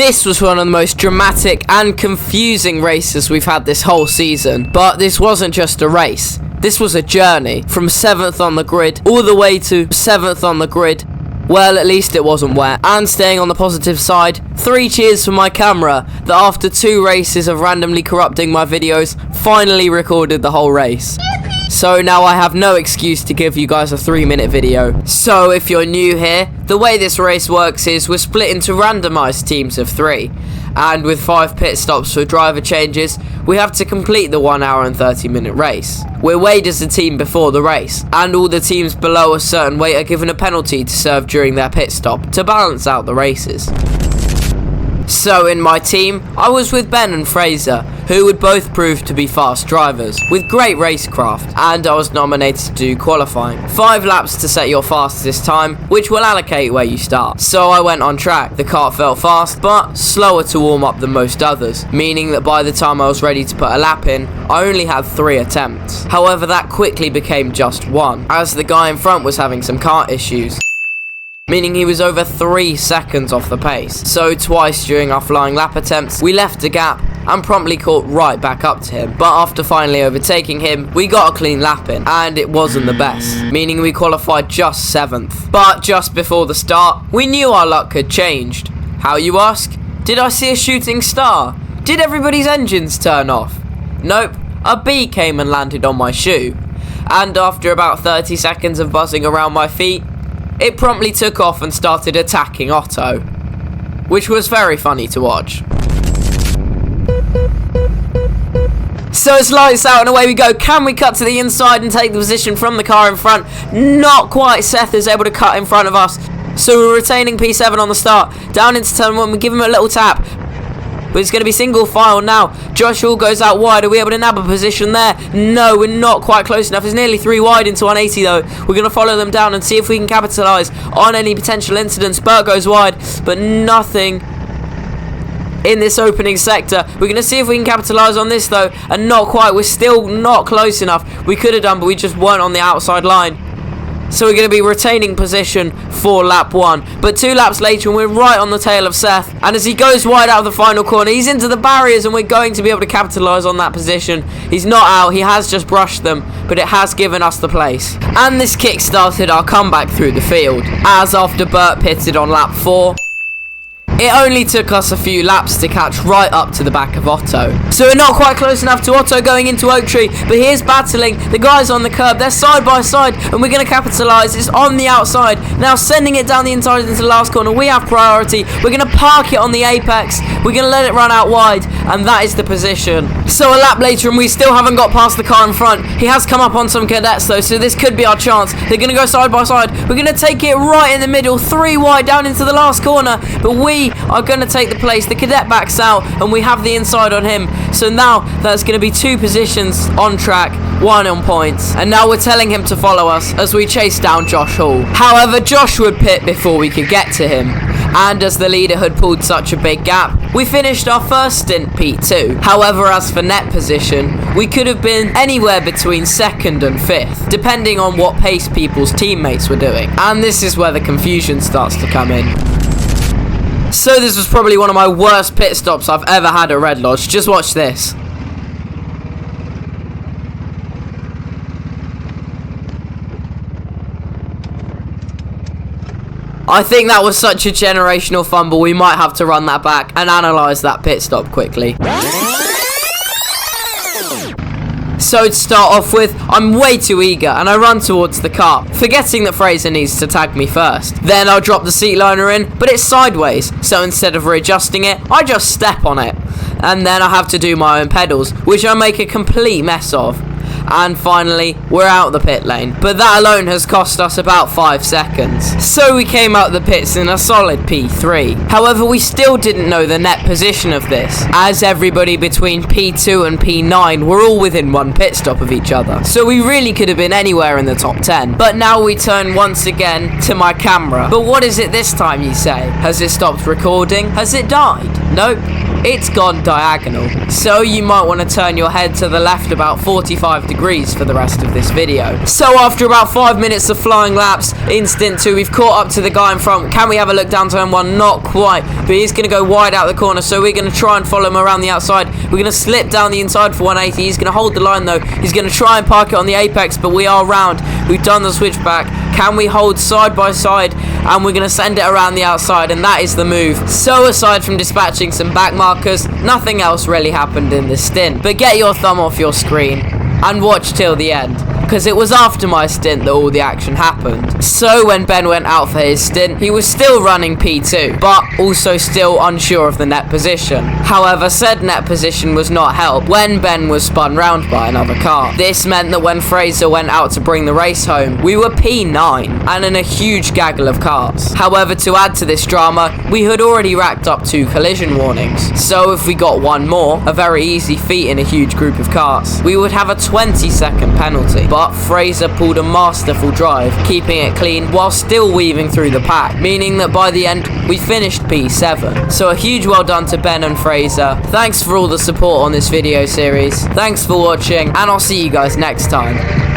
This was one of the most dramatic and confusing races we've had this whole season. But this wasn't just a race. This was a journey from 7th on the grid all the way to 7th on the grid. Well, at least it wasn't wet. And staying on the positive side, 3 cheers for my camera that after 2 races of randomly corrupting my videos, finally recorded the whole race. So now I have no excuse to give you guys a 3-minute video. So if you're new here, the way this race works is we're split into randomised teams of 3. And with 5 pit stops for driver changes, we have to complete the 1 hour and 30-minute race. We're weighed as a team before the race, and all the teams below a certain weight are given a penalty to serve during their pit stop to balance out the races. So in my team, I was with Ben and Fraser, who would both prove to be fast drivers, with great racecraft, and I was nominated to do qualifying. 5 laps to set your fastest time, which will allocate where you start. So I went on track. The car felt fast, but slower to warm up than most others, meaning that by the time I was ready to put a lap in, I only had 3 attempts. However, that quickly became just 1, as the guy in front was having some car issues, meaning he was over 3 seconds off the pace. So twice during our flying lap attempts, we left a gap and promptly caught right back up to him. But after finally overtaking him, we got a clean lap in, and it wasn't the best, meaning we qualified just 7th. But just before the start, we knew our luck had changed. How, you ask? Did I see a shooting star? Did everybody's engines turn off? Nope, a bee came and landed on my shoe. And after about 30 seconds of buzzing around my feet, it promptly took off and started attacking Otto, which was very funny to watch. So it's lights out and away we go. Can we cut to the inside and take the position from the car in front? Not quite. Seth is able to cut in front of us. So we're retaining P7 on the start. Down into turn 1, we give him a little tap. But it's going to be single file now. Josh Hall goes out wide. Are we able to nab a position there? No, we're not quite close enough. It's nearly 3 wide into 180 though. We're going to follow them down and see if we can capitalise on any potential incidents. Burt goes wide, but nothing in this opening sector. We're going to see if we can capitalise on this though, and not quite. We're still not close enough. We could have done, but we just weren't on the outside line. So we're going to be retaining position for lap 1. But 2 laps later, and we're right on the tail of Seth. And as he goes wide out of the final corner, he's into the barriers, and we're going to be able to capitalise on that position. He's not out, he has just brushed them, but it has given us the place. And this kick started our comeback through the field, as after Burt pitted on lap 4, it only took us a few laps to catch right up to the back of Otto. So we're not quite close enough to Otto going into Oak Tree, but here's battling. The guys on the curb, they're side by side, and we're going to capitalise. It's on the outside. Now sending it down the inside into the last corner. We have priority. We're going to park it on the apex. We're going to let it run out wide, and that is the position. So a lap later, and we still haven't got past the car in front. He has come up on some cadets though, so this could be our chance. They're going to go side by side. We're going to take it right in the middle, 3 wide down into the last corner, but we are going to take the place. The cadet backs out, and we have the inside on him. So now that's going to be 2 positions on track, 1 on points. And now we're telling him to follow us as we chase down Josh Hall. However, Josh would pit before we could get to him. And as the leader had pulled such a big gap, we finished our first stint P2. However, as for net position, we could have been anywhere between 2nd and 5th, depending on what pace people's teammates were doing. And this is where the confusion starts to come in. So this was probably one of my worst pit stops I've ever had at Red Lodge. Just watch this. I think that was such a generational fumble, we might have to run that back and analyse that pit stop quickly. So to start off with, I'm way too eager and I run towards the car, forgetting that Fraser needs to tag me first. Then I'll drop the seat liner in, but it's sideways, so instead of readjusting it, I just step on it. And then I have to do my own pedals, which I make a complete mess of. And finally, we're out the pit lane, but that alone has cost us about 5 seconds. So we came out the pits in a solid P3. However, we still didn't know the net position of this, as everybody between P2 and P9 were all within 1 pit stop of each other. So we really could have been anywhere in the top 10. But now we turn once again to my camera. But what is it this time, you say? Has it stopped recording? Has it died? Nope. it's gone diagonal. So you might want to turn your head to the left about 45 degrees for the rest of this video. So after about 5 minutes of flying laps in Stint 2, we've caught up to the guy in front. Can we have a look down turn 1? Not quite, but he's going to go wide out the corner, so we're going to try and follow him around the outside. We're going to slip down the inside for 180. He's going to hold the line though. He's going to try and park it on the apex, but we are round. We've done the switchback. Can we hold side by side? And we're going to send it around the outside, and that is the move. So aside from dispatching some back markers, nothing else really happened in this stint. But get your thumb off your screen and watch till the end, because it was after my stint that all the action happened. So when Ben went out for his stint, he was still running P2, but also still unsure of the net position. However, said net position was not helped when Ben was spun round by another car. This meant that when Fraser went out to bring the race home, we were P9 and in a huge gaggle of cars. However, to add to this drama, we had already racked up 2 collision warnings. So if we got one more, a very easy feat in a huge group of cars, we would have a 20-second penalty. But Fraser pulled a masterful drive, keeping it clean while still weaving through the pack, meaning that by the end we finished P7. So a huge well done to Ben and Fraser. Thanks for all the support on this video series. Thanks for watching, and I'll see you guys next time.